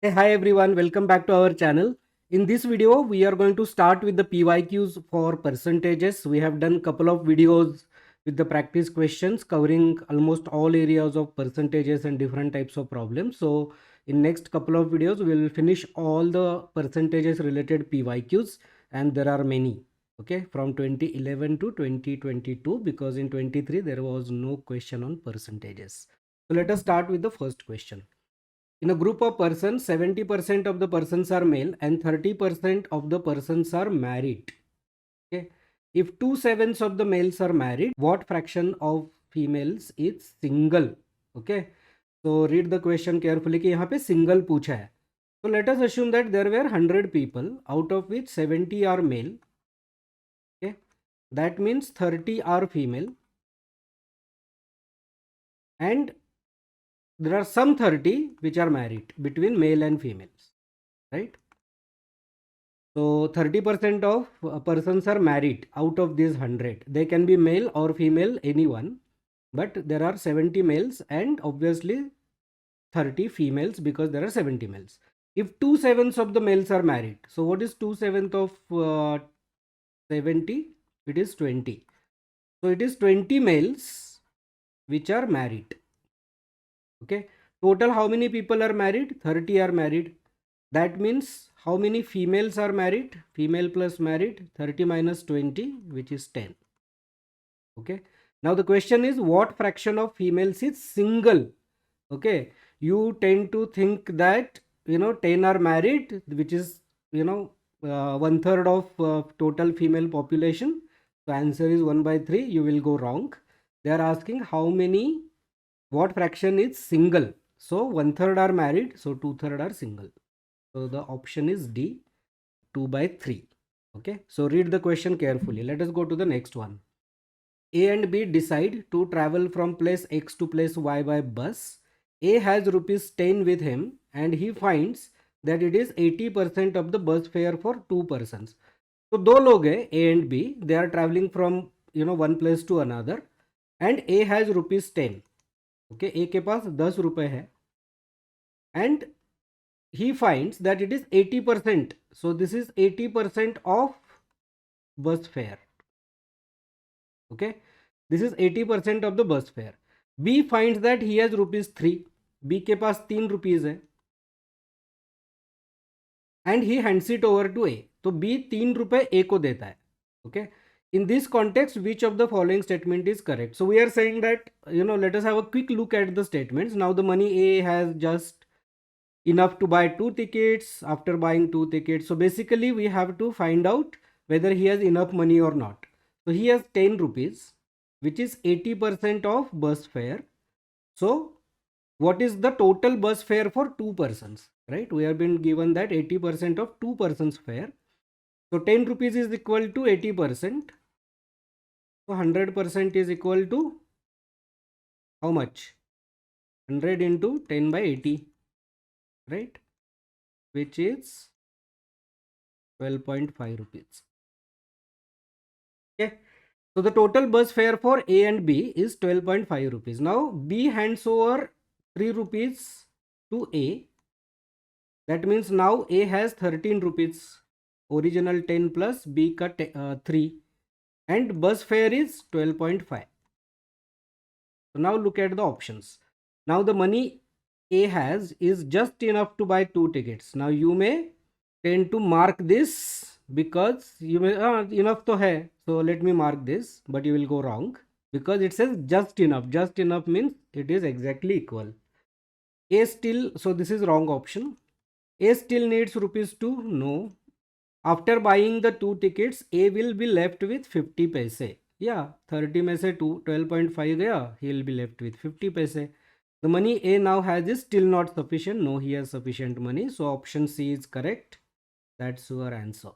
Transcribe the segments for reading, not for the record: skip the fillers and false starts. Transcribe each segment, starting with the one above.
Hey, hi everyone, welcome back to our channel. In this video, we are going to start with the PYQs for percentages. We have done couple of videos with the practice questions covering almost all areas of percentages and different types of problems. So in next couple of videos, we will finish all the percentages related PYQs, and there are many. Okay, from 2011 to 2022, because in 23 there was no question on percentages. So let us start with the first question. In a group of persons, 70% of the persons are male and 30% of the persons are married. Okay. If 2/7 of the males are married, what fraction of females is single? Okay. So read the question carefully कि यहाँ पे single पूछा है. So let us assume that there were 100 people, out of which 70 are male. Okay. That means 30 are female. And there are some 30 which are married between male and females. Right. So 30% of persons are married out of these 100. They can be male or female, anyone. But there are 70 males and obviously 30 females because there are 70 males. If 2/7 of the males are married, so what is 2/7 of 70? It is 20. So it is 20 males which are married. Okay. Total how many people are married? 30 are married. That means how many females are married? Female plus married, 30 minus 20, which is 10. Okay. Now the question is, what fraction of females is single? Okay. You tend to think that, 10 are married, which is, 1/3 of total female population. So answer is 1/3. You will go wrong. They are asking what fraction is single? So 1/3 are married. So 2/3 are single. So the option is D, 2/3. Okay. So read the question carefully. Let us go to the next one. A and B decide to travel from place X to place Y by bus. A has rupees 10 with him and he finds that it is 80% of the bus fare for two persons. So दो लोग हैं A and B. They are traveling from one place to another and A has rupees 10. Okay. A के पास 10 रुपए है and he finds that it is 80%. So this is 80% of bus fare. Okay. This is 80% of the bus fare. B finds that he has rupees 3. B के पास 3 rupees है. And he hands it over to A. तो B 3 रुपए A को देता है. Okay. In this context, which of the following statement is correct? So we are saying that, let us have a quick look at the statements. Now the money A has just enough to buy 2 tickets after buying 2 tickets. So basically we have to find out whether he has enough money or not. So he has 10 rupees, which is 80% of bus fare. So what is the total bus fare for two persons, right? We have been given that 80% of two persons fare. So 10 rupees is equal to 80%. So 100% is equal to how much? 100 into 10 by 80. Right, which is 12.5 rupees. Okay, so the total bus fare for A and B is 12.5 rupees. Now B hands over 3 rupees to A. That means now A has 13 rupees. Original 10 plus B cut 3 and bus fare is 12.5. So now look at the options. Now the money A has is just enough to buy 2 tickets. Now you may tend to mark this because you may enough to hai. So let me mark this, but you will go wrong because it says just enough. Just enough means it is exactly equal. A still, so this is wrong option. A still needs rupees 2. No. After buying the 2 tickets, A will be left with 50 paise. Yeah, 30 में से 12.5 गया, he will be left with 50 paise. The money A now has is still not sufficient. No, he has sufficient money. So option C is correct. That's your answer.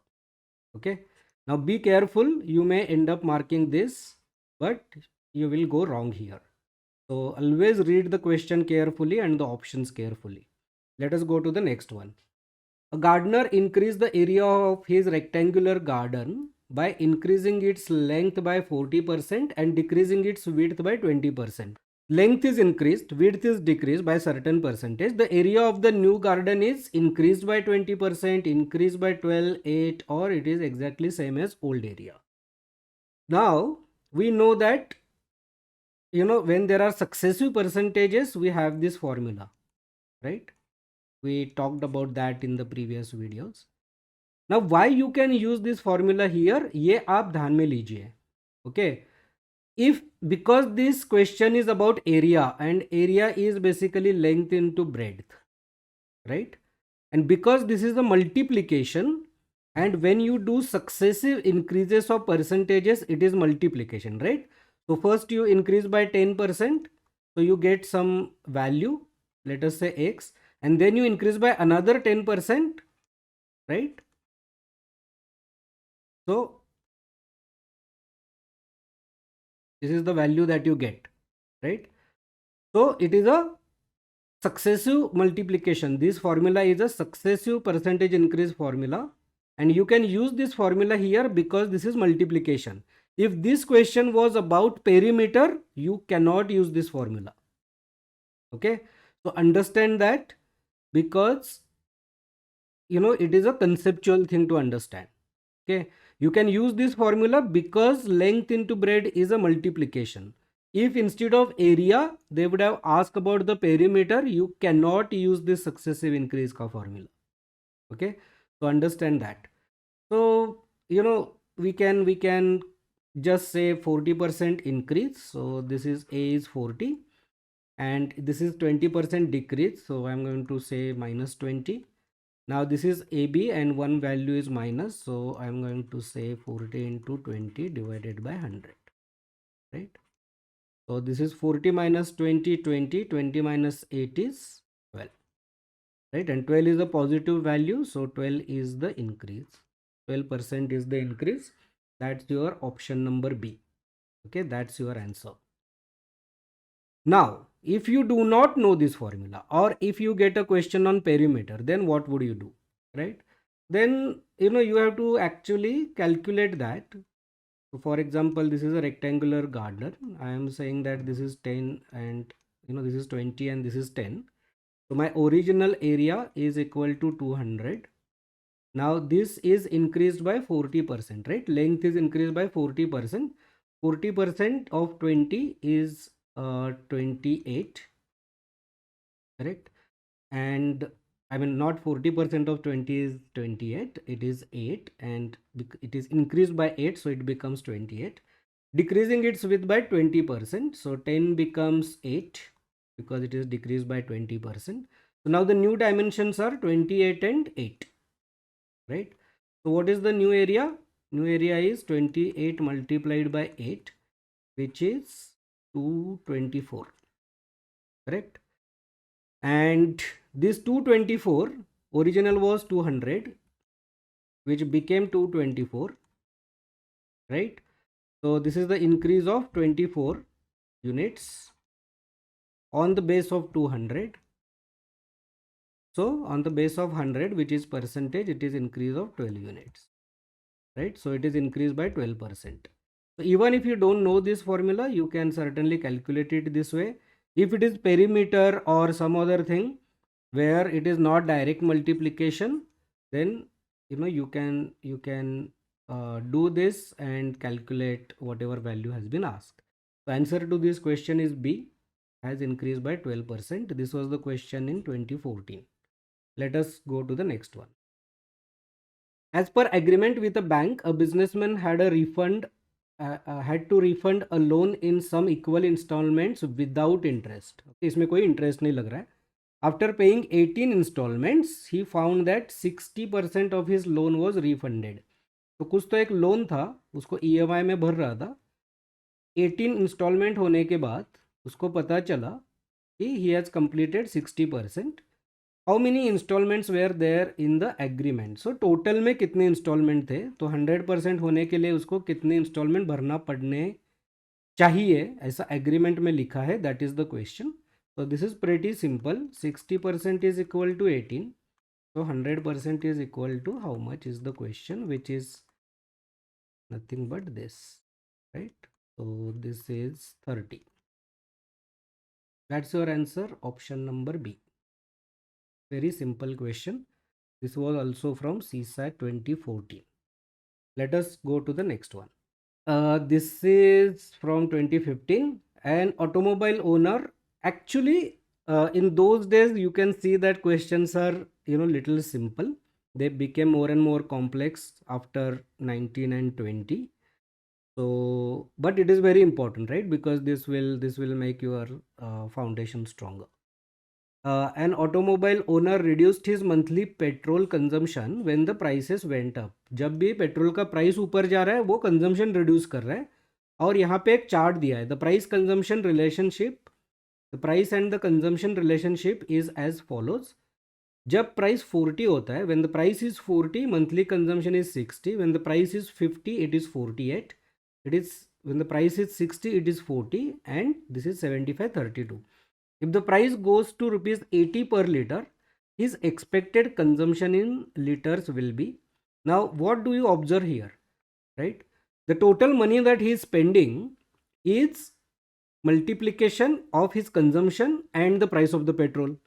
Okay. Now be careful. You may end up marking this, but you will go wrong here. So always read the question carefully and the options carefully. Let us go to the next one. A gardener increased the area of his rectangular garden by increasing its length by 40% and decreasing its width by 20%. length is increased, width is decreased by certain percentage, the area of the new garden is increased by 20%, increased by 12, 8, or it is exactly same as old area. Now we know that, when there are successive percentages, we have this formula, right? We talked about that in the previous videos. Now why you can use this formula here, ये आप ध्यान में लीजिए. Okay, if because this question is about area, and area is basically length into breadth, right? And because this is the multiplication, and when you do successive increases of percentages, it is multiplication, right? So first you increase by 10%, so you get some value, let us say x, and then you increase by another 10%, right? So this is the value that you get, right? So it is a successive multiplication. This formula is a successive percentage increase formula, and you can use this formula here because this is multiplication. If this question was about perimeter, you cannot use this formula. Okay, so understand that, because it is a conceptual thing to understand. Okay, you can use this formula because length into breadth is a multiplication. If instead of area they would have asked about the perimeter, you cannot use this successive increase ka formula. Okay, so understand that. So we can just say 40% increase. So this is A is 40, and this is 20% decrease, so I'm going to say minus 20. Now this is AB and one value is minus, so I'm going to say 40 into 20 divided by 100, right? So this is 40 minus 20, 20, 20 minus 8 is 12, right? And 12 is a positive value, so 12 is the increase. 12% is the increase. That's your option number B. Okay, that's your answer. Now, if you do not know this formula, or if you get a question on perimeter, then what would you do, right? Then you have to actually calculate that. So for example, this is a rectangular garden. I am saying that this is 10 and this is 20 and this is 10. So my original area is equal to 200. Now this is increased by 40%, right? Length is increased by 40%. 40% of 20 is 28, correct? And I mean, not 40% of 20 is 28, it is 8, and it is increased by 8, so it becomes 28. Decreasing its width by 20%, so 10 becomes 8 because it is decreased by 20%. So now the new dimensions are 28 and 8, right? So what is the new area? New area is 28 multiplied by 8, which is 224, correct? And this 224, original was 200, which became 224, right? So this is the increase of 24 units on the base of 200. So on the base of 100, which is percentage, it is increase of 12 units, right? So it is increased by 12%. So even if you don't know this formula, you can certainly calculate it this way. If it is perimeter or some other thing where it is not direct multiplication, then you can do this and calculate whatever value has been asked. The answer to this question is B, has increased by 12%. This was the question in 2014. Let us go to the next one. As per agreement with a bank, a businessman had to refund a loan in some equal installments without interest. इसमें कोई interest नहीं लग रहा है. After paying 18 installments, he found that 60% of his loan was refunded. तो कुछ तो एक लोन था, उसको EMI में भर रहा था. 18 इंस्टॉलमेंट होने के बाद उसको पता चला कि he has completed 60%. How many instalments were there in the agreement. So total में कितने इंस्टॉलमेंट थे, तो 100% होने के लिए उसको कितने इंस्टॉलमेंट भरना पड़ने चाहिए, ऐसा एग्रीमेंट में लिखा है. That is the question. So this is pretty simple. 60% is equal to 18. So 100% is equal to how much is the question, which is nothing but this, right? So this is 30. That's your answer, option number B. Very simple question. This was also from CSAT 2014. Let us go to the next one. This is from 2015. An automobile owner, actually, in those days you can see that questions are little simple. They became more and more complex after 19 and 20. So, but it is very important, right? Because this will make your foundation stronger. An automobile owner reduced his monthly petrol consumption when the prices went up. जब भी petrol का price ऊपर जा रहा है वो consumption reduce कर रहा है. और यहाँ पे एक चार्ट दिया है. The price consumption relationship, the price and the consumption relationship is as follows. जब प्राइस 40 होता है, when the price is 40 monthly consumption is 60, when the price is 50 it is 48, it is when the price is 60 it is 40, and this is 75 32. If the price goes to rupees 80 per liter, his expected consumption in liters will be. Now what do you observe here, right? The total money that he is spending is multiplication of his consumption and the price of the petrol.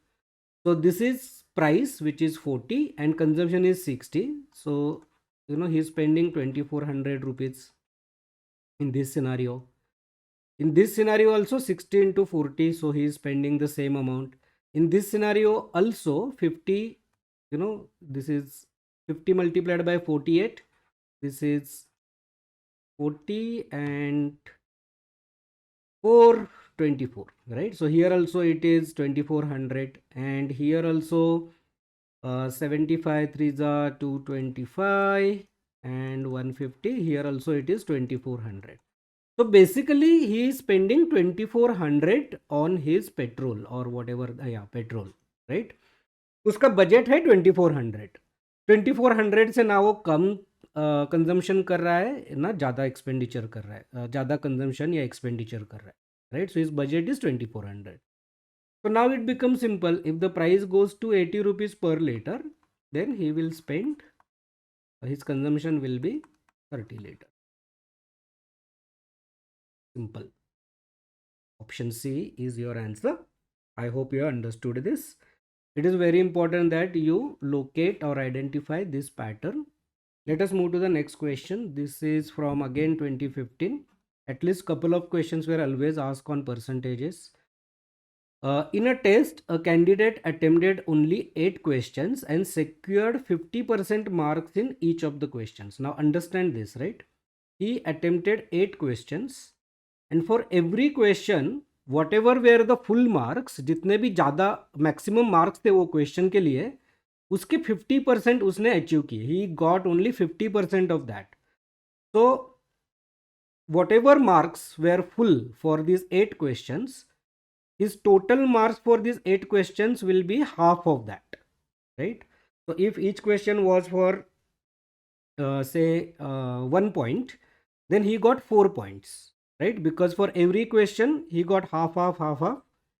So this is price, which is 40, and consumption is 60. So he is spending 2400 rupees in this scenario. In this scenario also 60 into 40, so he is spending the same amount. In this scenario also 50, this is 50 multiplied by 48. This is 40 and 424, right? So here also it is 2400, and here also 75 3s are 225 and 150. Here also it is 2400. So basically he is spending 2400 on his petrol or whatever, petrol, right? उसका budget है 2400. 2400 से ना वो कम consumption कर रहा है ना ज़्यादा एक्सपेंडिचर कर रहा है, ज़्यादा कंजम्पशन या एक्सपेंडिचर कर रहा है, right? So his budget is 2400. So now it becomes simple. If the price goes to 80 rupees per liter, then he will spend, his consumption will be 30 liter. Simple. Option C is your answer. I hope you understood this. It is very important that you locate or identify this pattern. Let us move to the next question. This is from again 2015. At least couple of questions were always asked on percentages. In a test, a candidate attempted only 8 questions and secured 50% marks in each of the questions. Now understand this, right? He attempted 8 questions, and for every question, whatever were the full marks, जितने भी ज़्यादा maximum marks थे वो question के लिए, उसके 50% उसने achieve किए. He got only 50% of that. So whatever marks were full for these 8 questions, his total marks for these 8 questions will be half of that, right? So if each question was for say 1 point, then he got 4 points, right? Because for every question he got half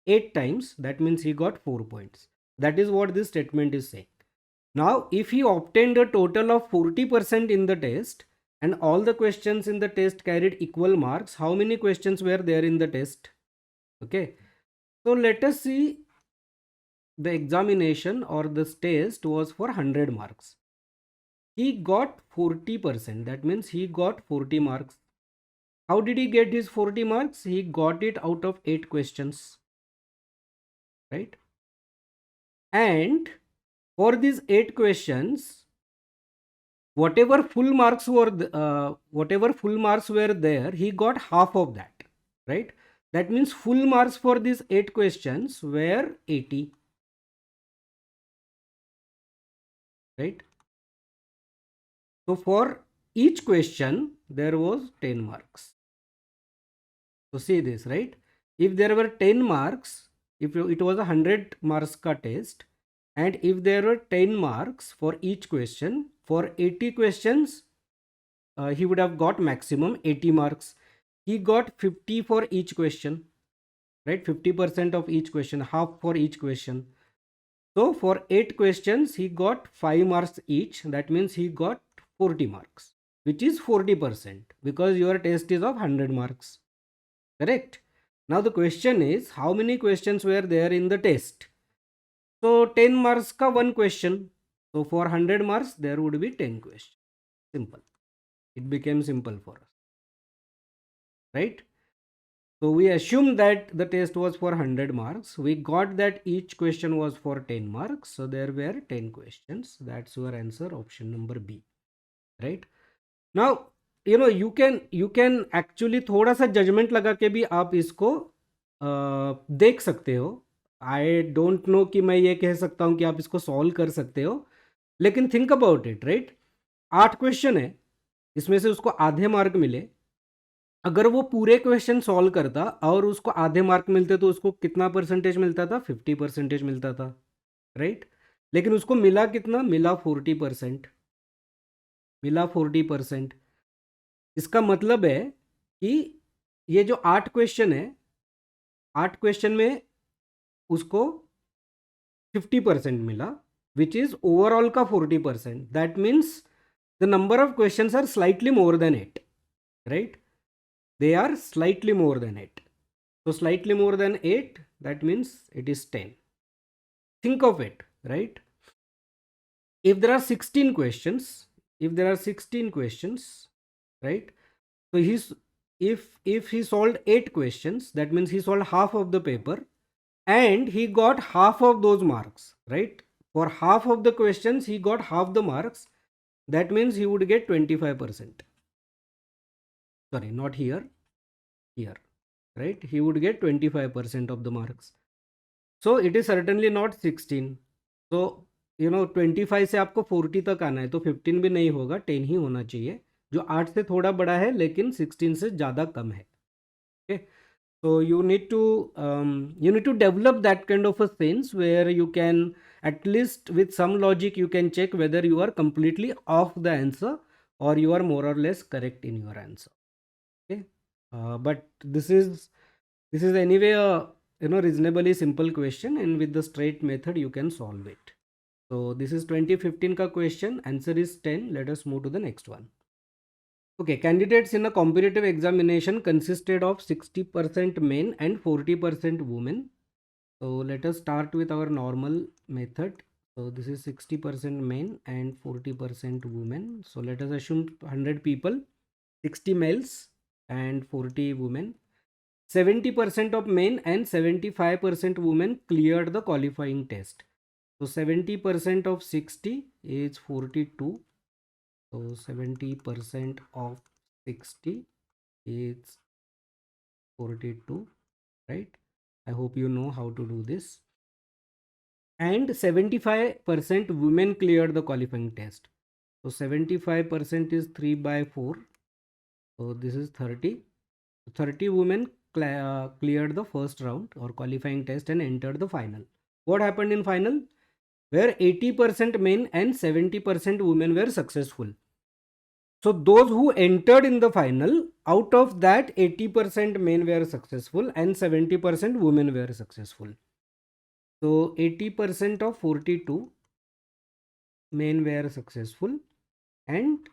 8 times. That means he got 4 points. That is what this statement is saying. Now if he obtained a total of 40% in the test and all the questions in the test carried equal marks, how many questions were there in the test? Okay, so let us see. The examination or this test was for 100 marks. He got 40%. That means he got 40 marks. How did he get his 40 marks? He got it out of 8 questions, right? And for these 8 questions, whatever full marks were there, he got half of that, right? That means full marks for these 8 questions were 80, right? So for each question there was 10 marks. So see this, right? If there were 10 marks, if it was a 100 marks ka test, and if there were 10 marks for each question, for 80 questions he would have got maximum 80 marks. He got 50 for each question, right? 50% of each question, half for each question. So for 8 questions he got 5 marks each. That means he got 40 marks, which is 40%, because your test is of 100 marks, correct? Now the question is, how many questions were there in the test? So 10 marks ka one question. So for 100 marks, there would be 10 questions. Simple. It became simple for us, right? So we assume that the test was for 100 marks. We got that each question was for 10 marks. So there were 10 questions. That's your answer, option number B, right? Now, you can actually थोड़ा सा judgement लगा के भी आप इसको देख सकते हो. आई डोंट नो कि मैं ये कह सकता हूँ कि आप इसको सॉल्व कर सकते हो, लेकिन think about it, right? 8 question है, इसमें से उसको आधे मार्क मिले. अगर वो पूरे क्वेश्चन सॉल्व करता और उसको आधे मार्क मिलते तो उसको कितना परसेंटेज मिलता था? 50% मिलता था, राइट? लेकिन उसको मिला कितना? मिला 40%. मिला 40%. इसका मतलब है कि ये जो 8 क्वेश्चन है, 8 क्वेश्चन में उसको 50% मिला, विच इज ओवरऑल का 40%. That means the number of questions are slightly more than 8, right? They are slightly more than 8. So slightly more than 8, that means it is 10. Think of it, right? If there are 16 questions, right? So if he solved 8 questions, that means he solved half of the paper and he got half of those marks, right? For half of the questions, he got half the marks. That means he would get 25%. Sorry, not here, here, right? He would get 25% of the marks. So it is certainly not 16. So 25 से आपको 40 तक आना है तो 15 भी नहीं होगा, 10 ही होना चाहिए, जो 8 से थोड़ा बड़ा है लेकिन 16 से ज़्यादा कम है. Okay, so you need to develop that kind of a sense where you can, at least with some logic, you can check whether you are completely off the answer or you are more or less correct in your answer. Okay, but this is anyway a reasonably simple question, and with the straight method you can solve it. So this is 2015 ka question, answer is 10. Let us move to the next one. Okay, candidates in a competitive examination consisted of 60% men and 40% women. So let us start with our normal method. So this is 60% men and 40% women. So let us assume 100 people, 60 males and 40 women. 70% of men and 75% women cleared the qualifying test. So 70% of 60 is 42. So 70% of 60 is 42, right? I hope you know how to do this. And 75% women cleared the qualifying test. So 75% is 3 by 4. So this is 30. 30 women cleared the first round or qualifying test and entered the final. What happened in final? Where 80% men and 70% women were successful. So those who entered in the final, out of that 80% men were successful and 70% women were successful. So 80% of 42 men were successful and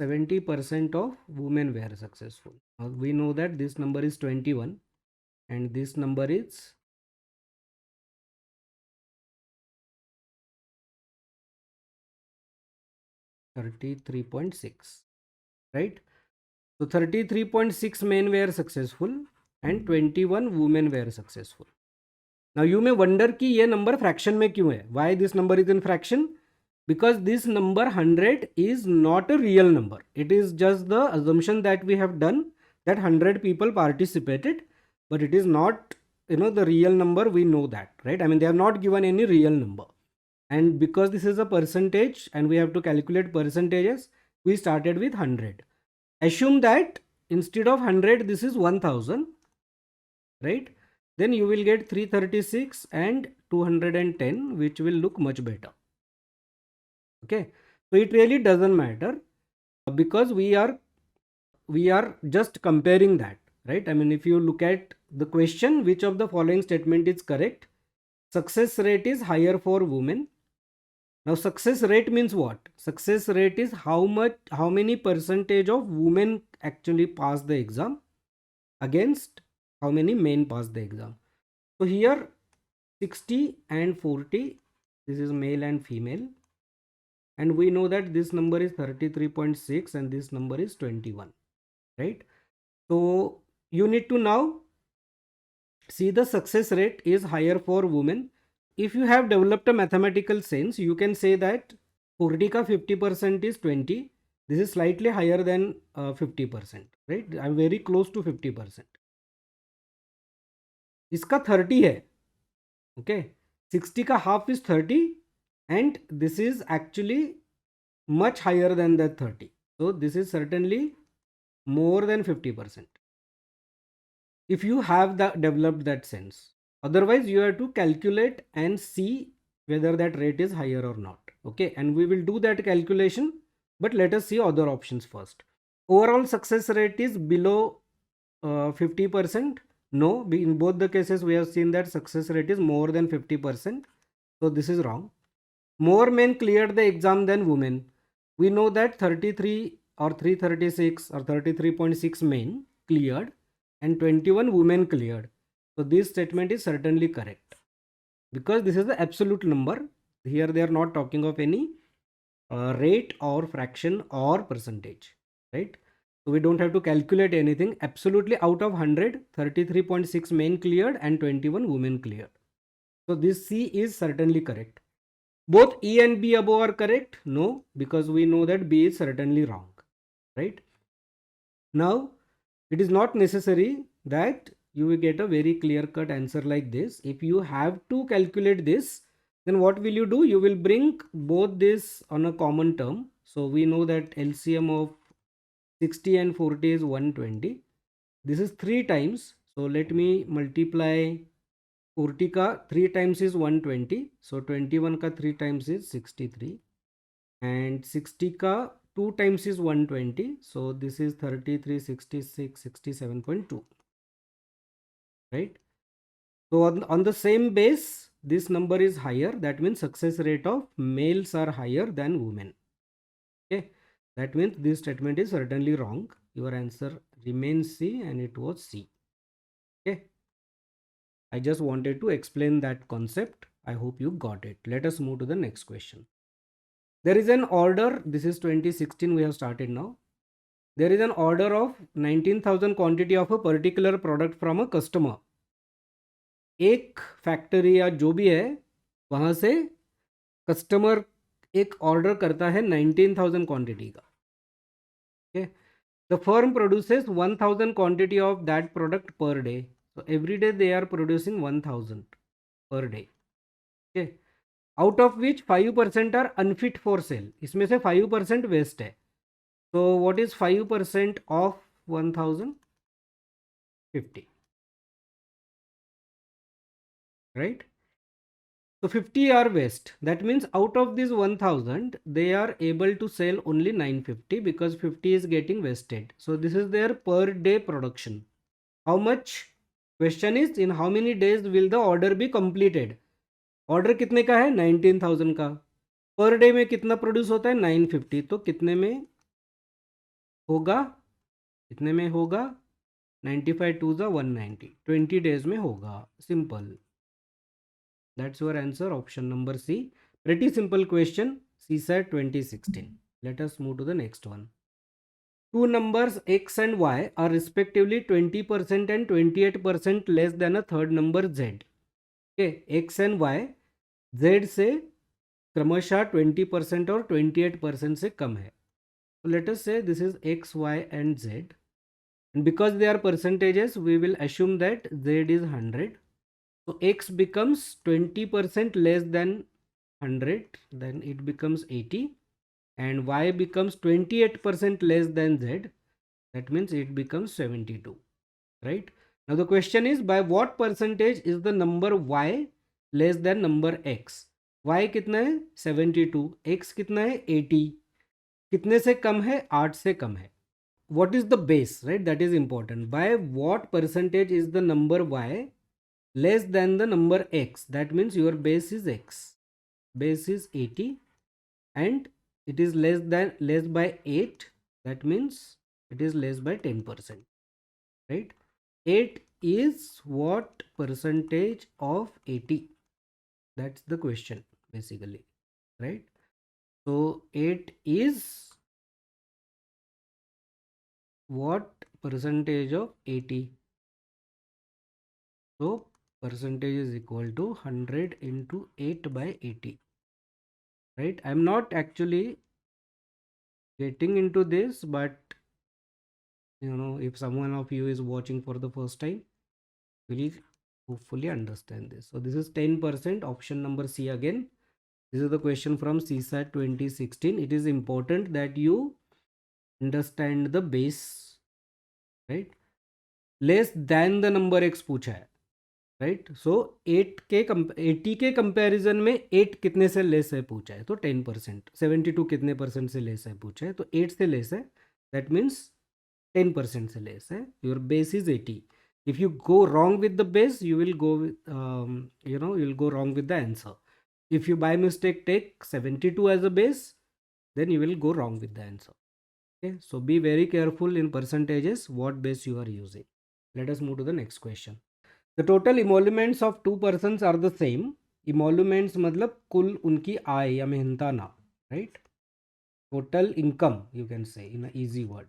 70% of women were successful. Now we know that this number is 21 and this number is 33.6, right? So 33.6 men were successful and 21 women were successful. Now you may wonder कि ये number fraction में क्यों है? Why this number is in fraction? Because this number 100 is not a real number. It is just the assumption that we have done that 100 people participated, but it is not the real number. We know that, right? I mean, they have not given any real number. And because this is a percentage and we have to calculate percentages, we started with 100. Assume that instead of 100, this is 1000, right? Then you will get 336 and 210, which will look much better. Okay, so it really doesn't matter because we are just comparing that, right? I mean, if you look at the question, which of the following statement is correct? Success rate is higher for women. Now success rate means what? Success rate is how many percentage of women actually pass the exam against how many men pass the exam. So here 60 and 40, this is male and female, and we know that this number is 33.6 and this number is 21, right? So you need to now see the success rate is higher for women. If you have developed a mathematical sense, you can say that 40 ka 50% is 20. This is slightly higher than 50%, right? I'm very close to 50%. इसका 30 है, okay? 60 का half is 30 and this is actually much higher than that 30. So this is certainly more than 50%. If you have developed that sense. Otherwise you have to calculate and see whether that rate is higher or not. Okay, and we will do that calculation, but let us see other options first. Overall success rate is below 50%. No, in both the cases we have seen that success rate is more than 50%. So this is wrong. More men cleared the exam than women. We know that 33 or 336 or 33.6 men cleared and 21 women cleared. So this statement is certainly correct because this is the absolute number. Here they are not talking of any rate or fraction or percentage, right? So we don't have to calculate anything. Absolutely out of 100, 33.6 men cleared and 21 women cleared. So this C is certainly correct. Both E and B above are correct? No, because we know that B is certainly wrong, right? Now, it is not necessary that you will get a very clear-cut answer like this. If you have to calculate this, then what will you do? You will bring both this on a common term. So we know that LCM of 60 and 40 is 120. This is 3 times. So let me multiply 40 ka 3 times is 120. So 21 ka 3 times is 63. And 60 ka 2 times is 120. So this is 33, 66, 67.2. Right? So on the same base, this number is higher. That means success rate of males are higher than women. Okay. That means this statement is certainly wrong. Your answer remains C and it was C. Okay. I just wanted to explain that concept. I hope you got it. Let us move to the next question. There is an order. This is 2016. We have started now. There is an order of 19,000 quantity of a particular product from a customer. एक factory या जो भी है वहाँ से customer एक order करता है 19,000 क्वांटिटी का. Okay. The firm produces 1,000 quantity of that product per day. So every day they are producing 1,000 per day. Okay. Out of which 5% are unfit for sale. इसमें से 5% waste है. So what is 5% of 1,000? 50. Right? So 50 are waste. That means out of this 1000, they are able to sell only 950 because 50 is getting wasted. So this is their per day production. How much? Question is in how many days will the order be completed? Order कितने का है? 19,000 का. Per day में कितना produce होता है? 950. तो कितने में होगा? कितने में होगा? 95 2 जा 190. 20 days में होगा. Simple. That's your answer, option number C. Pretty simple question, CSAT 2016. Let us move to the next one. Two numbers x and y are respectively 20% and 28% less than a third number z. Okay, x and y z से क्रमशः 20% और 28% से कम है. So let us say this is x, y and z. And because they are percentages, we will assume that z is 100. So x becomes 20% less than 100, then it becomes 80, and y becomes 28% less than z, that means it becomes 72, right? Now the question is, by what percentage is the number y less than number x? y कितना है? 72, x कितना है? 80, कितने से कम है? 8 से कम है. What is the base, right? That is important. By what percentage is the number y less than the number x? That means your base is x. Base is 80 and it is less by 8. That means it is less by 10%, right? 8 is what percentage of 80? That's the question basically, right? So 8 is what percentage of 80? So percentage is equal to 100 into 8 by 80, right? I'm not actually getting into this, but if someone of you is watching for the first time, will hopefully understand this. So this is 10%, option number C again. This is the question from CSAT 2016. It is important that you understand the base, right? Less than the number x पूछा है, right? सो 80 के comparison में 8 कितने से less है पूछा है, तो 10%. 72 कितने परसेंट से लेस है पूछा है, तो 8 से लेस है, दैट मीन्स 10% से लेस है. Your base is 80. If you go wrong with the base, you will go with, you'll go wrong with the answer. If you by mistake take 72 as a base, then you will go wrong with the answer. Okay, so be very careful in percentages what base you are using. Let us move to the next question. The total emoluments of two persons are the same. Emoluments मतलब कुल उनकी आय या मेहनता ना, right? Total income, you can say in an easy word.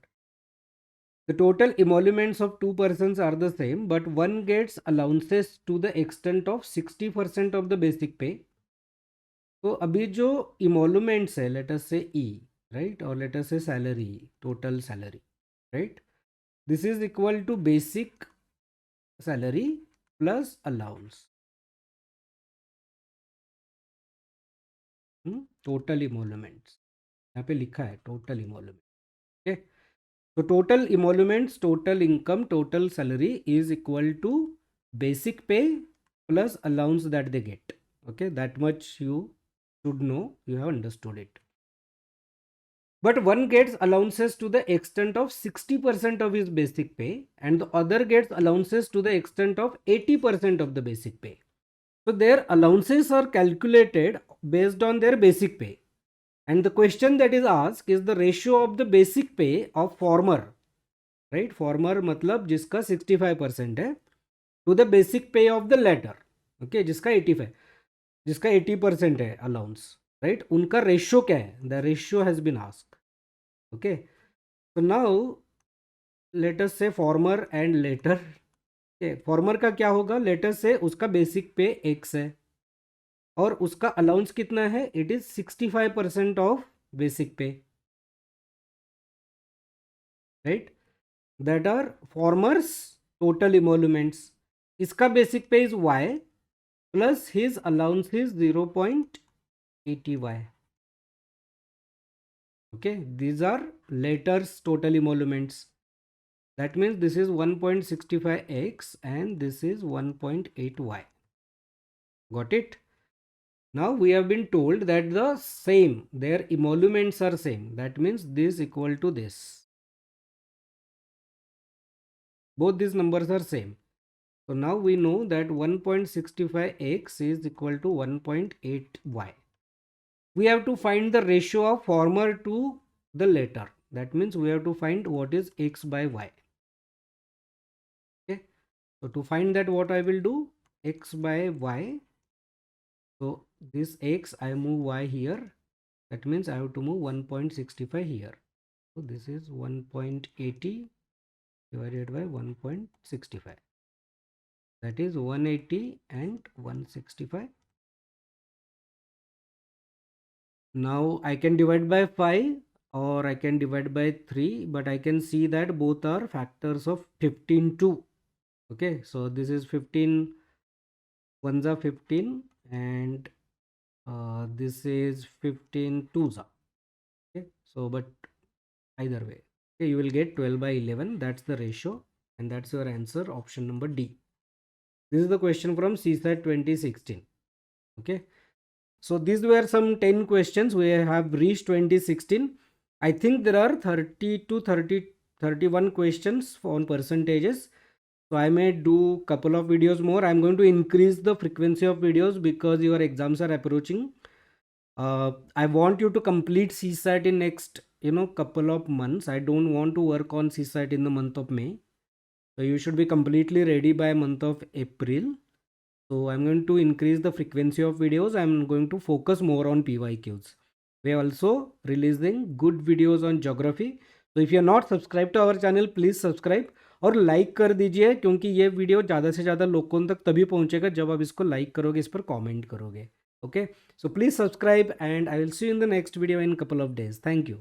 The total emoluments of two persons are the same, but one gets allowances to the extent of 60% of the basic pay. तो अभी जो emoluments है, let us say E, right? Or let us say salary, total salary, right? This is equal to basic salary plus allowance. Total emoluments यहाँ पे लिखा है total emolument. Okay, so total emoluments, total income, total salary is equal to basic pay plus allowance that they get. Okay, that much you should know, you have understood it. But one gets allowances to the extent of 60% of his basic pay, and the other gets allowances to the extent of 80% of the basic pay. So their allowances are calculated based on their basic pay. And the question that is asked is the ratio of the basic pay of former, right? Former मतलब जिसका 65% है, to the basic pay of the latter, okay? जिसका 85, जिसका 80% है allowance, right? उनका ratio क्या है? The ratio has been asked, okay? So now let us say former and later. Okay, former का क्या होगा? Let us say उसका basic pay x है और उसका अलाउंस कितना है? It is 65% of basic pay, right? That are former's total emoluments. इसका basic pay is y plus his allowance is 0.80 y. Okay, these are latter's total emoluments. That means this is 1.65x and this is 1.8y. Got it? Now we have been told that the same, their emoluments are same. That means this equal to this. Both these numbers are same. So now we know that 1.65x is equal to 1.8y. We have to find the ratio of former to the latter. That means we have to find what is x by y. Okay. So to find that, what I will do, x by y. So this x, I move y here. That means I have to move 1.65 here. So this is 1.80 divided by 1.65. That is 180 and 165. Now I can divide by 5 or I can divide by 3, but I can see that both are factors of 15 too. Okay, so this is 15 ones are 15 and this is 15 twos are. Okay, so but either way, okay, you will get 12 by 11. That's the ratio and that's your answer, option number D. This is the question from CSAT 2016. Okay, so these were some 10 questions. We have reached 2016. I think there are 30 to 31 questions on percentages. So I may do couple of videos more. I'm going to increase the frequency of videos because your exams are approaching. I want you to complete CSAT in next couple of months. I don't want to work on CSAT in the month of May. So you should be completely ready by month of April. So I'm going to increase the frequency of videos. I'm going to focus more on PYQs. We are also releasing good videos on geography. So if you are not subscribed to our channel, please subscribe और like कर दीजिए, क्योंकि ये video ज़्यादा से ज़्यादा लोगों तक तभी पहुंचेगा जब आप इसको लाइक करोगे, इस पर कमेंट करोगे. Okay, so please subscribe and I will see you in the next video in couple of days. Thank you.